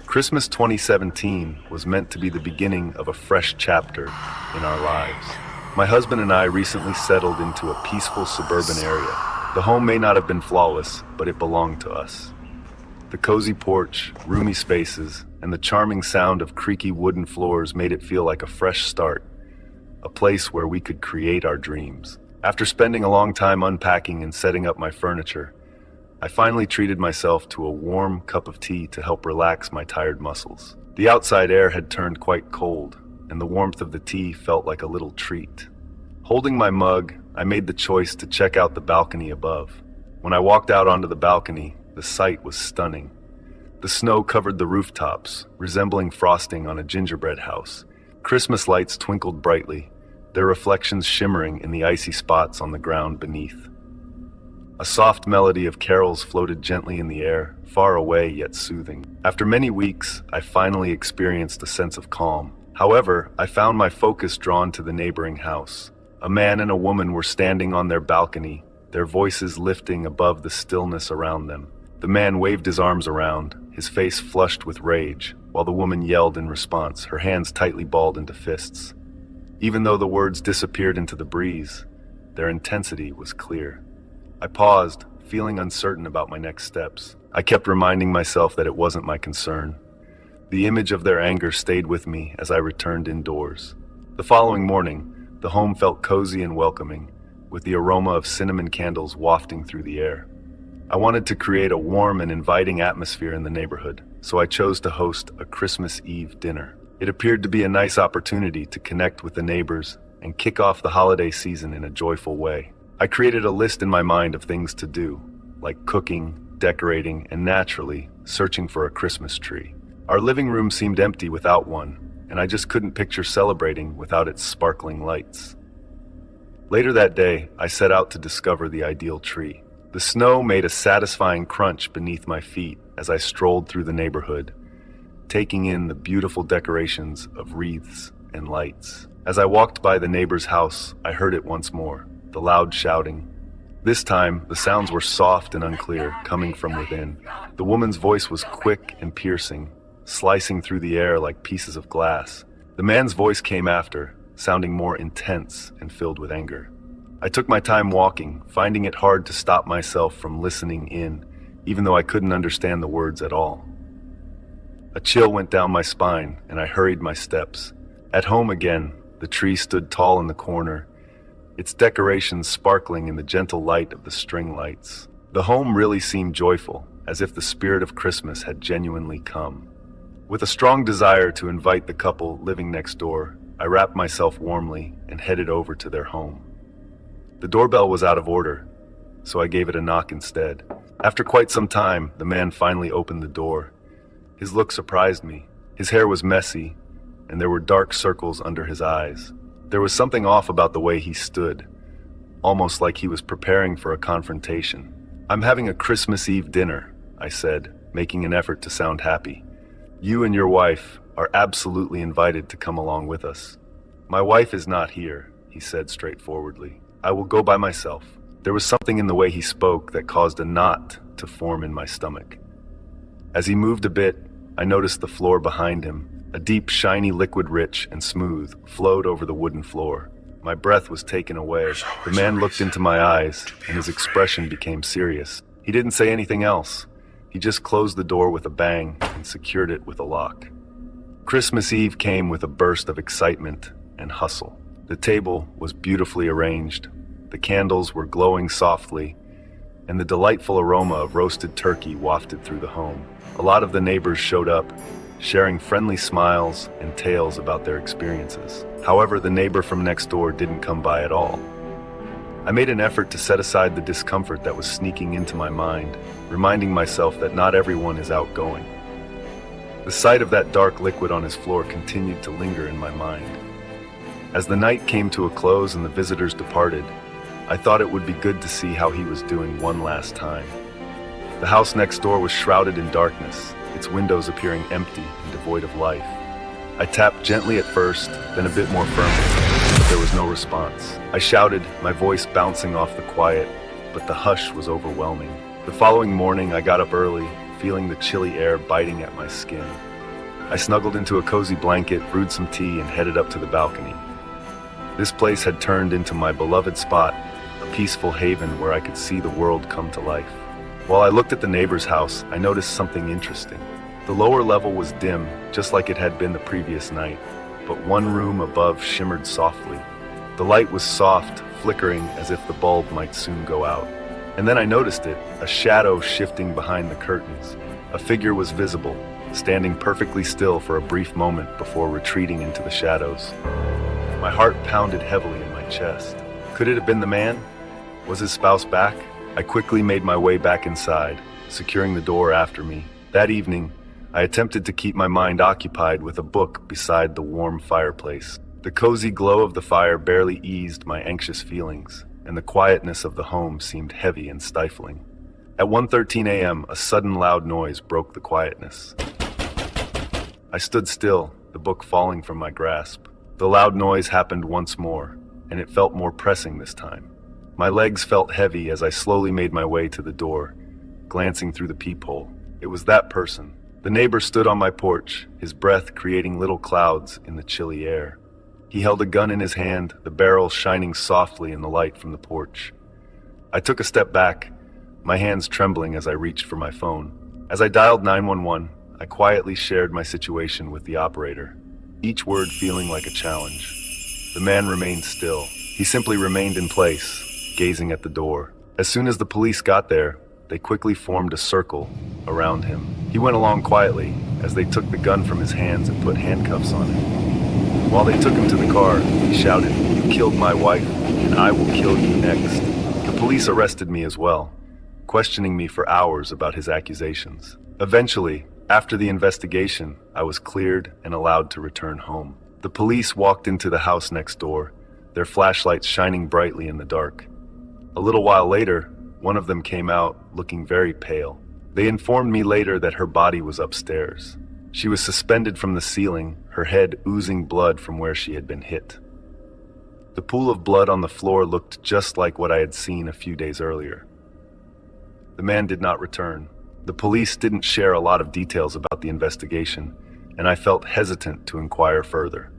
Christmas 2017 was meant to be the beginning of a fresh chapter in our lives. My husband and I recently settled into a peaceful suburban area. The home may not have been flawless, but it belonged to us. The cozy porch, roomy spaces, and the charming sound of creaky wooden floors made it feel like a fresh start, a place where we could create our dreams. After spending a long time unpacking and setting up my furniture, I finally treated myself to a warm cup of tea to help relax my tired muscles. The outside air had turned quite cold, and the warmth of the tea felt like a little treat. Holding my mug, I made the choice to check out the balcony above. When I walked out onto the balcony, the sight was stunning. The snow covered the rooftops, resembling frosting on a gingerbread house. Christmas lights twinkled brightly, their reflections shimmering in the icy spots on the ground beneath. A soft melody of carols floated gently in the air, far away yet soothing. After many weeks, I finally experienced a sense of calm. However, I found my focus drawn to the neighboring house. A man and a woman were standing on their balcony, their voices lifting above the stillness around them. The man waved his arms around, his face flushed with rage, while the woman yelled in response, her hands tightly balled into fists. Even though the words disappeared into the breeze, their intensity was clear. I paused, feeling uncertain about my next steps. I kept reminding myself that it wasn't my concern. The image of their anger stayed with me as I returned indoors. The following morning, the home felt cozy and welcoming, with the aroma of cinnamon candles wafting through the air. I wanted to create a warm and inviting atmosphere in the neighborhood, so I chose to host a Christmas Eve dinner. It appeared to be a nice opportunity to connect with the neighbors and kick off the holiday season in a joyful way. I created a list in my mind of things to do, like cooking, decorating, and naturally, searching for a Christmas tree. Our living room seemed empty without one, and I just couldn't picture celebrating without its sparkling lights. Later that day, I set out to discover the ideal tree. The snow made a satisfying crunch beneath my feet as I strolled through the neighborhood, taking in the beautiful decorations of wreaths and lights. As I walked by the neighbor's house, I heard it once more. The loud shouting. This time, the sounds were soft and unclear, coming from within. The woman's voice was quick and piercing, slicing through the air like pieces of glass. The man's voice came after, sounding more intense and filled with anger. I took my time walking, finding it hard to stop myself from listening in, even though I couldn't understand the words at all. A chill went down my spine, and I hurried my steps. At home again, the tree stood tall in the corner, its decorations sparkling in the gentle light of the string lights. The home really seemed joyful, as if the spirit of Christmas had genuinely come. With a strong desire to invite the couple living next door, I wrapped myself warmly and headed over to their home. The doorbell was out of order, so I gave it a knock instead. After quite some time, the man finally opened the door. His look surprised me. His hair was messy, and there were dark circles under his eyes. There was something off about the way he stood, almost like he was preparing for a confrontation. "I'm having a Christmas Eve dinner," I said, making an effort to sound happy. "You and your wife are absolutely invited to come along with us." "My wife is not here," he said straightforwardly. "I will go by myself." There was something in the way he spoke that caused a knot to form in my stomach. As he moved a bit, I noticed the floor behind him. A deep, shiny liquid, rich and smooth, flowed over the wooden floor. My breath was taken away. The man looked into my eyes, and his expression became serious. He didn't say anything else. He just closed the door with a bang and secured it with a lock. Christmas Eve came with a burst of excitement and hustle. The table was beautifully arranged. The candles were glowing softly, and the delightful aroma of roasted turkey wafted through the home. A lot of the neighbors showed up, sharing friendly smiles and tales about their experiences. However, the neighbor from next door didn't come by at all. I made an effort to set aside the discomfort that was sneaking into my mind, reminding myself that not everyone is outgoing. The sight of that dark liquid on his floor continued to linger in my mind. As the night came to a close and the visitors departed, I thought it would be good to see how he was doing one last time. The house next door was shrouded in darkness, its windows appearing empty and devoid of life. I tapped gently at first, then a bit more firmly, but there was no response. I shouted, my voice bouncing off the quiet, but the hush was overwhelming. The following morning, I got up early, feeling the chilly air biting at my skin. I snuggled into a cozy blanket, brewed some tea, and headed up to the balcony. This place had turned into my beloved spot, a peaceful haven where I could see the world come to life. While I looked at the neighbor's house, I noticed something interesting. The lower level was dim, just like it had been the previous night, but one room above shimmered softly. The light was soft, flickering as if the bulb might soon go out. And then I noticed it, a shadow shifting behind the curtains. A figure was visible, standing perfectly still for a brief moment before retreating into the shadows. My heart pounded heavily in my chest. Could it have been the man? Was his spouse back? I quickly made my way back inside, securing the door after me. That evening, I attempted to keep my mind occupied with a book beside the warm fireplace. The cozy glow of the fire barely eased my anxious feelings, and the quietness of the home seemed heavy and stifling. At 1:13 a.m., a sudden loud noise broke the quietness. I stood still, the book falling from my grasp. The loud noise happened once more, and it felt more pressing this time. My legs felt heavy as I slowly made my way to the door, glancing through the peephole. It was that person. The neighbor stood on my porch, his breath creating little clouds in the chilly air. He held a gun in his hand, the barrel shining softly in the light from the porch. I took a step back, my hands trembling as I reached for my phone. As I dialed 911, I quietly shared my situation with the operator, each word feeling like a challenge. The man remained still. He simply remained in place, gazing at the door. As soon as the police got there, they quickly formed a circle around him. He went along quietly as they took the gun from his hands and put handcuffs on him. While they took him to the car, he shouted, "You killed my wife, and I will kill you next." The police arrested me as well, questioning me for hours about his accusations. Eventually, after the investigation, I was cleared and allowed to return home. The police walked into the house next door, their flashlights shining brightly in the dark. A little while later, one of them came out, looking very pale. They informed me later that her body was upstairs. She was suspended from the ceiling, her head oozing blood from where she had been hit. The pool of blood on the floor looked just like what I had seen a few days earlier. The man did not return. The police didn't share a lot of details about the investigation, and I felt hesitant to inquire further.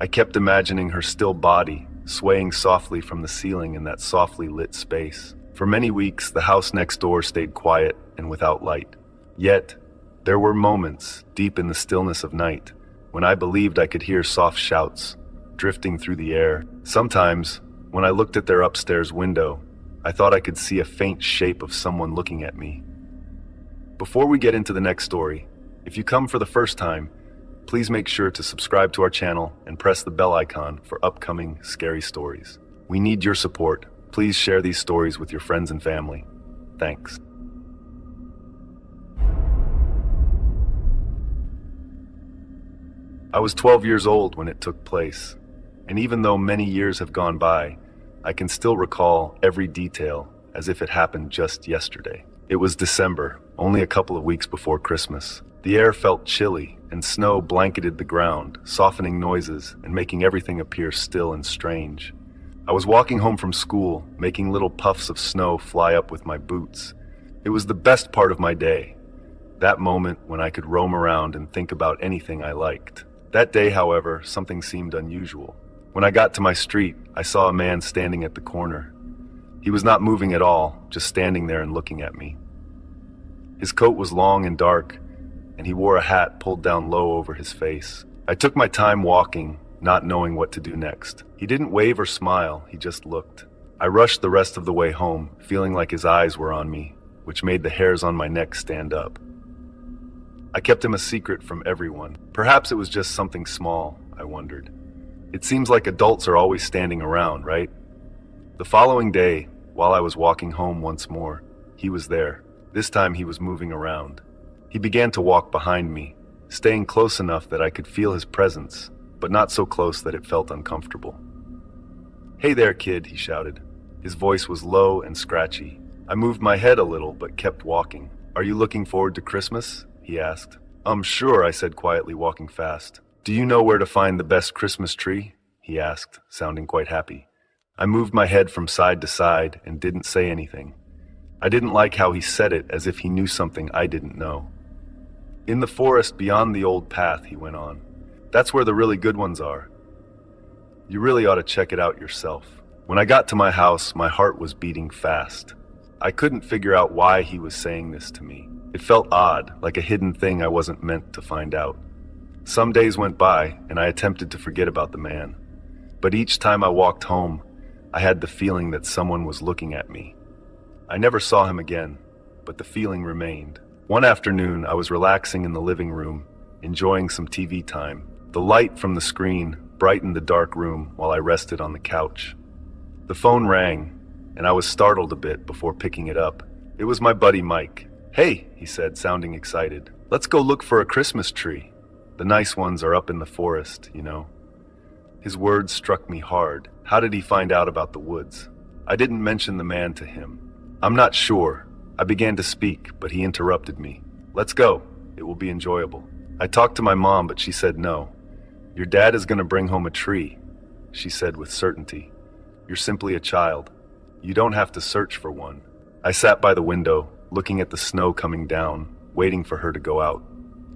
I kept imagining her still body, swaying softly from the ceiling in that softly lit space. For many weeks, the house next door stayed quiet and without light. Yet, there were moments, deep in the stillness of night, when I believed I could hear soft shouts, drifting through the air. Sometimes, when I looked at their upstairs window, I thought I could see a faint shape of someone looking at me. Before we get into the next story, if you come for the first time, please make sure to subscribe to our channel and press the bell icon for upcoming scary stories. We need your support. Please share these stories with your friends and family. Thanks. I was 12 years old when it took place, and even though many years have gone by, I can still recall every detail as if it happened just yesterday. It was December, only a couple of weeks before Christmas. The air felt chilly, and snow blanketed the ground, softening noises and making everything appear still and strange. I was walking home from school, making little puffs of snow fly up with my boots. It was the best part of my day, that moment when I could roam around and think about anything I liked. That day, however, something seemed unusual. When I got to my street, I saw a man standing at the corner. He was not moving at all, just standing there and looking at me. His coat was long and dark, and he wore a hat pulled down low over his face. I took my time walking, not knowing what to do next. He didn't wave or smile, he just looked. I rushed the rest of the way home, feeling like his eyes were on me, which made the hairs on my neck stand up. I kept him a secret from everyone. Perhaps it was just something small, I wondered. It seems like adults are always standing around, right? The following day, while I was walking home once more, he was there. This time he was moving around. He began to walk behind me, staying close enough that I could feel his presence, but not so close that it felt uncomfortable. "Hey there, kid," he shouted. His voice was low and scratchy. I moved my head a little, but kept walking. "Are you looking forward to Christmas?" he asked. Sure," I said quietly, walking fast. "Do you know where to find the best Christmas tree?" he asked, sounding quite happy. I moved my head from side to side and didn't say anything. I didn't like how he said it, as if he knew something I didn't know. In the forest beyond the old path, he went on. That's where the really good ones are. You really ought to check it out yourself. When I got to my house, my heart was beating fast. I couldn't figure out why he was saying this to me. It felt odd, like a hidden thing I wasn't meant to find out. Some days went by, and I attempted to forget about the man. But each time I walked home, I had the feeling that someone was looking at me. I never saw him again, but the feeling remained. One afternoon, I was relaxing in the living room, enjoying some TV time. The light from the screen brightened the dark room while I rested on the couch. The phone rang, and I was startled a bit before picking it up. It was my buddy Mike. "Hey," he said, sounding excited. "Let's go look for a Christmas tree. The nice ones are up in the forest, you know." His words struck me hard. How did he find out about the woods? I didn't mention the man to him. "I'm not sure." I began to speak, but he interrupted me. "Let's go. It will be enjoyable." I talked to my mom, but she said no. "Your dad is going to bring home a tree," she said with certainty. "You're simply a child. You don't have to search for one." I sat by the window, looking at the snow coming down, waiting for her to go out.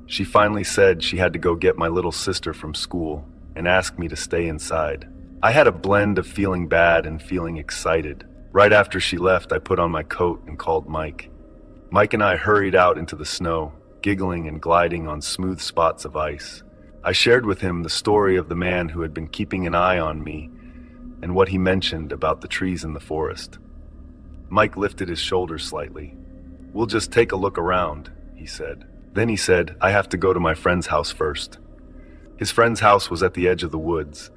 She finally said she had to go get my little sister from school and asked me to stay inside. I had a blend of feeling bad and feeling excited. Right after she left, I put on my coat and called Mike. Mike and I hurried out into the snow, giggling and gliding on smooth spots of ice. I shared with him the story of the man who had been keeping an eye on me and what he mentioned about the trees in the forest. Mike lifted his shoulders slightly. "We'll just take a look around," he said. Then he said, "I have to go to my friend's house first." His friend's house was at the edge of the woods,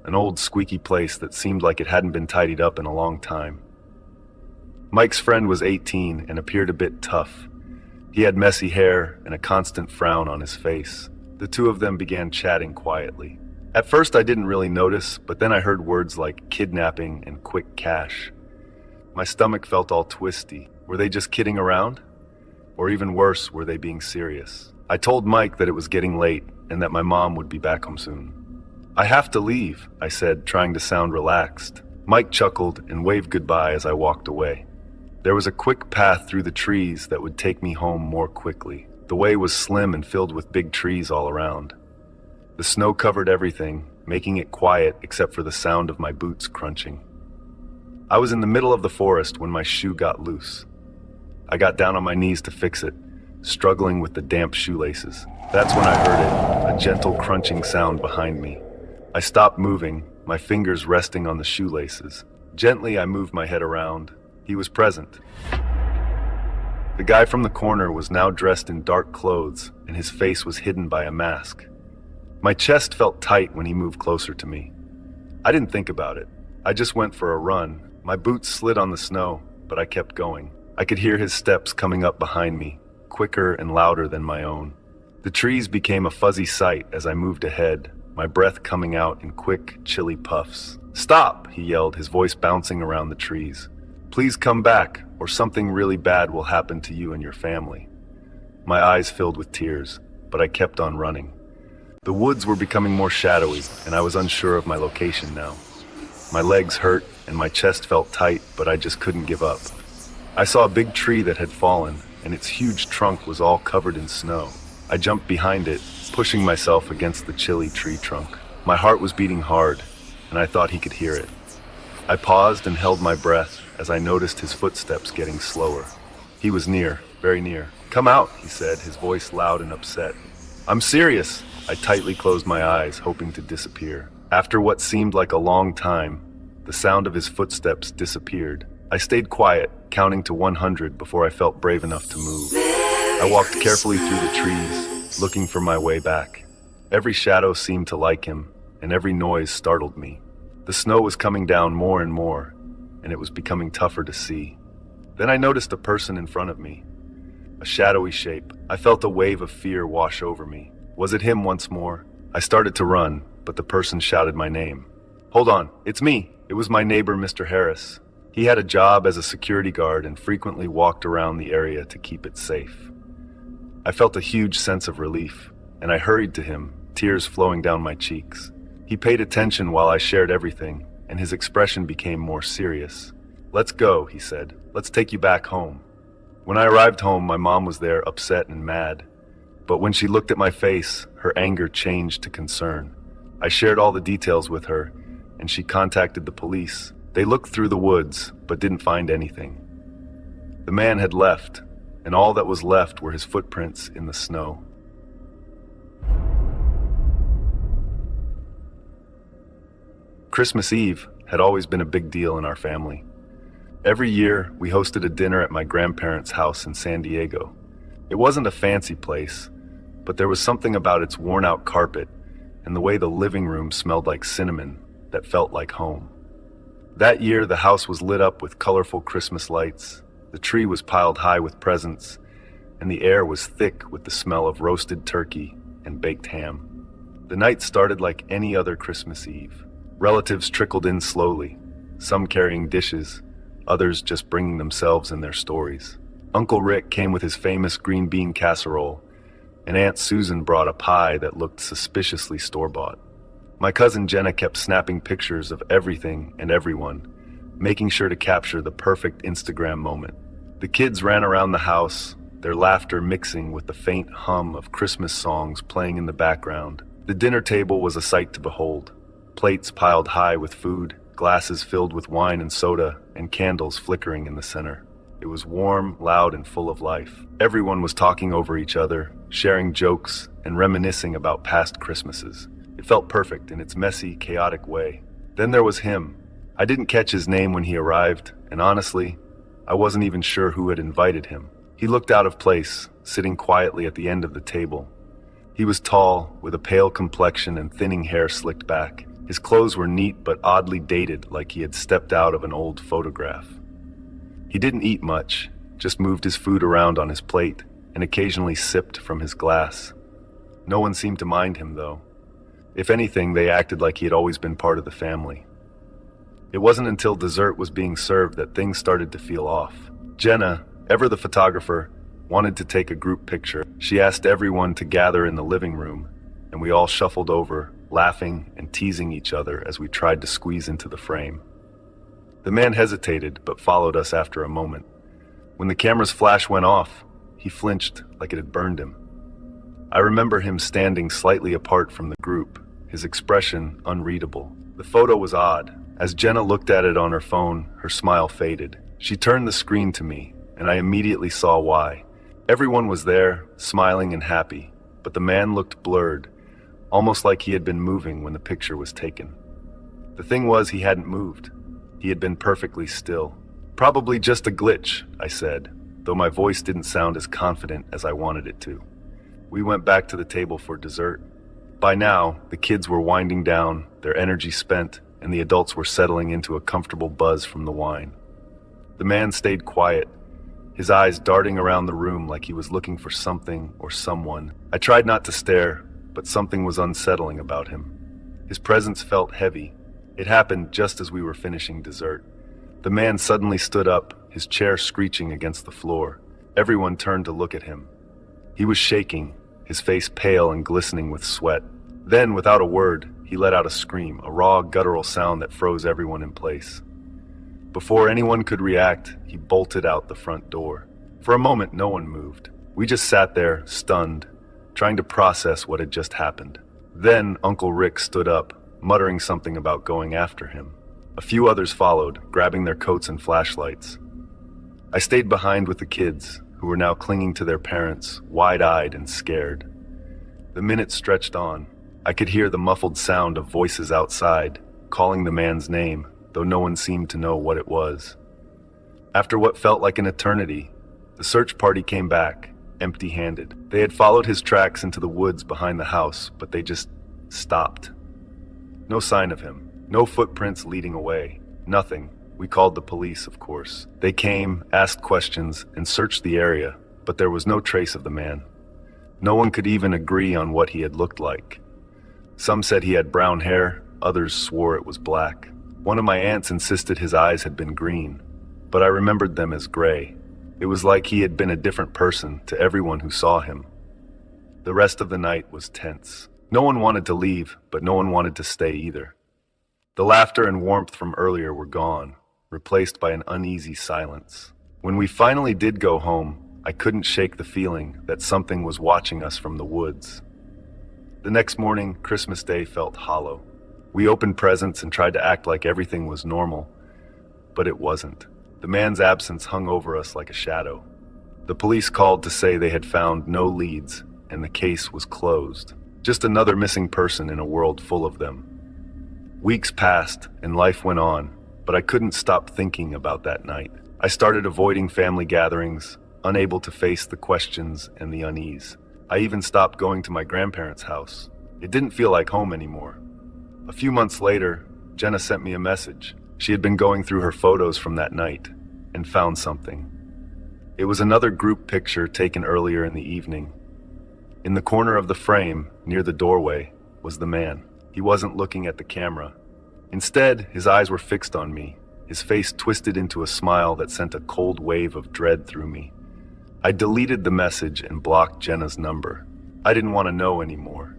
an old squeaky place that seemed like it hadn't been tidied up in a long time. Mike's friend was 18 and appeared a bit tough. He had messy hair and a constant frown on his face. The two of them began chatting quietly. At first I didn't really notice, but then I heard words like kidnapping and quick cash. My stomach felt all twisty. Were they just kidding around? Or even worse, were they being serious? I told Mike that it was getting late and that my mom would be back home soon. "I have to leave," I said, trying to sound relaxed. Mike chuckled and waved goodbye as I walked away. There was a quick path through the trees that would take me home more quickly. The way was slim and filled with big trees all around. The snow covered everything, making it quiet except for the sound of my boots crunching. I was in the middle of the forest when my shoe got loose. I got down on my knees to fix it, struggling with the damp shoelaces. That's when I heard it, a gentle crunching sound behind me. I stopped moving, my fingers resting on the shoelaces. Gently, I moved my head around. He was present. The guy from the corner was now dressed in dark clothes, and his face was hidden by a mask. My chest felt tight when he moved closer to me. I didn't think about it. I just went for a run. My boots slid on the snow, but I kept going. I could hear his steps coming up behind me, quicker and louder than my own. The trees became a fuzzy sight as I moved ahead, my breath coming out in quick, chilly puffs. "Stop!" he yelled, his voice bouncing around the trees. "Please come back, or something really bad will happen to you and your family." My eyes filled with tears, but I kept on running. The woods were becoming more shadowy, and I was unsure of my location now. My legs hurt, and my chest felt tight, but I just couldn't give up. I saw a big tree that had fallen, and its huge trunk was all covered in snow. I jumped behind it, pushing myself against the chilly tree trunk. My heart was beating hard, and I thought he could hear it. I paused and held my breath as I noticed his footsteps getting slower. He was near, very near. "Come out," he said, his voice loud and upset. "I'm serious." I tightly closed my eyes, hoping to disappear. After what seemed like a long time, the sound of his footsteps disappeared. I stayed quiet, counting to 100 before I felt brave enough to move. I walked carefully through the trees, looking for my way back. Every shadow seemed to like him, and every noise startled me. The snow was coming down more and more, and it was becoming tougher to see. Then I noticed a person in front of me, a shadowy shape. I felt a wave of fear wash over me. Was it him once more? I started to run, but the person shouted my name. "Hold on, it's me." It was my neighbor, Mr. Harris. He had a job as a security guard and frequently walked around the area to keep it safe. I felt a huge sense of relief, and I hurried to him, tears flowing down my cheeks. He paid attention while I shared everything, and his expression became more serious. "Let's go," he said. "Let's take you back home." When I arrived home, my mom was there, upset and mad. But when she looked at my face, her anger changed to concern. I shared all the details with her, and she contacted the police. They looked through the woods, but didn't find anything. The man had left, and all that was left were his footprints in the snow. Christmas Eve had always been a big deal in our family. Every year, we hosted a dinner at my grandparents' house in San Diego. It wasn't a fancy place, but there was something about its worn-out carpet and the way the living room smelled like cinnamon that felt like home. That year, the house was lit up with colorful Christmas lights, the tree was piled high with presents, and the air was thick with the smell of roasted turkey and baked ham. The night started like any other Christmas Eve. Relatives trickled in slowly, some carrying dishes, others just bringing themselves and their stories. Uncle Rick came with his famous green bean casserole, and Aunt Susan brought a pie that looked suspiciously store-bought. My cousin Jenna kept snapping pictures of everything and everyone, making sure to capture the perfect Instagram moment. The kids ran around the house, their laughter mixing with the faint hum of Christmas songs playing in the background. The dinner table was a sight to behold. Plates piled high with food, glasses filled with wine and soda, and candles flickering in the center. It was warm, loud, and full of life. Everyone was talking over each other, sharing jokes, and reminiscing about past Christmases. It felt perfect in its messy, chaotic way. Then there was him. I didn't catch his name when he arrived, and honestly, I wasn't even sure who had invited him. He looked out of place, sitting quietly at the end of the table. He was tall, with a pale complexion and thinning hair slicked back. His clothes were neat but oddly dated, like he had stepped out of an old photograph. He didn't eat much, just moved his food around on his plate and occasionally sipped from his glass. No one seemed to mind him, though. If anything, they acted like he had always been part of the family. It wasn't until dessert was being served that things started to feel off. Jenna, ever the photographer, wanted to take a group picture. She asked everyone to gather in the living room, and we all shuffled over, laughing and teasing each other as we tried to squeeze into the frame. The man hesitated, but followed us after a moment. When the camera's flash went off, he flinched like it had burned him. I remember him standing slightly apart from the group, his expression unreadable. The photo was odd. As Jenna looked at it on her phone, her smile faded. She turned the screen to me, and I immediately saw why. Everyone was there, smiling and happy, but the man looked blurred, almost like he had been moving when the picture was taken. The thing was, he hadn't moved. He had been perfectly still. Probably just a glitch, I said, though my voice didn't sound as confident as I wanted it to. We went back to the table for dessert. By now, the kids were winding down, their energy spent, and the adults were settling into a comfortable buzz from the wine. The man stayed quiet, his eyes darting around the room like he was looking for something or someone. I tried not to stare, but something was unsettling about him. His presence felt heavy. It happened just as we were finishing dessert. The man suddenly stood up, his chair screeching against the floor. Everyone turned to look at him. He was shaking, his face pale and glistening with sweat. Then, without a word, he let out a scream, a raw, guttural sound that froze everyone in place. Before anyone could react, he bolted out the front door. For a moment, no one moved. We just sat there, stunned, trying to process what had just happened. Then Uncle Rick stood up, muttering something about going after him. A few others followed, grabbing their coats and flashlights. I stayed behind with the kids, who were now clinging to their parents, wide-eyed and scared. The minutes stretched on. I could hear the muffled sound of voices outside, calling the man's name, though no one seemed to know what it was. After what felt like an eternity, the search party came back, empty-handed. They had followed his tracks into the woods behind the house, but they just stopped. No sign of him. No footprints leading away. Nothing. We called the police, of course. They came, asked questions, and searched the area, but there was no trace of the man. No one could even agree on what he had looked like. Some said he had brown hair, others swore it was black. One of my aunts insisted his eyes had been green, but I remembered them as gray. It was like he had been a different person to everyone who saw him. The rest of the night was tense. No one wanted to leave, but no one wanted to stay either. The laughter and warmth from earlier were gone, replaced by an uneasy silence. When we finally did go home, I couldn't shake the feeling that something was watching us from the woods. The next morning, Christmas Day felt hollow. We opened presents and tried to act like everything was normal, but it wasn't. The man's absence hung over us like a shadow. The police called to say they had found no leads and the case was closed. Just another missing person in a world full of them. Weeks passed and life went on, but I couldn't stop thinking about that night. I started avoiding family gatherings, unable to face the questions and the unease. I even stopped going to my grandparents' house. It didn't feel like home anymore. A few months later, Jenna sent me a message. She had been going through her photos from that night and found something. It was another group picture taken earlier in the evening. In the corner of the frame, near the doorway, was the man. He wasn't looking at the camera. Instead, his eyes were fixed on me, his face twisted into a smile that sent a cold wave of dread through me. I deleted the message and blocked Jenna's number. I didn't want to know anymore.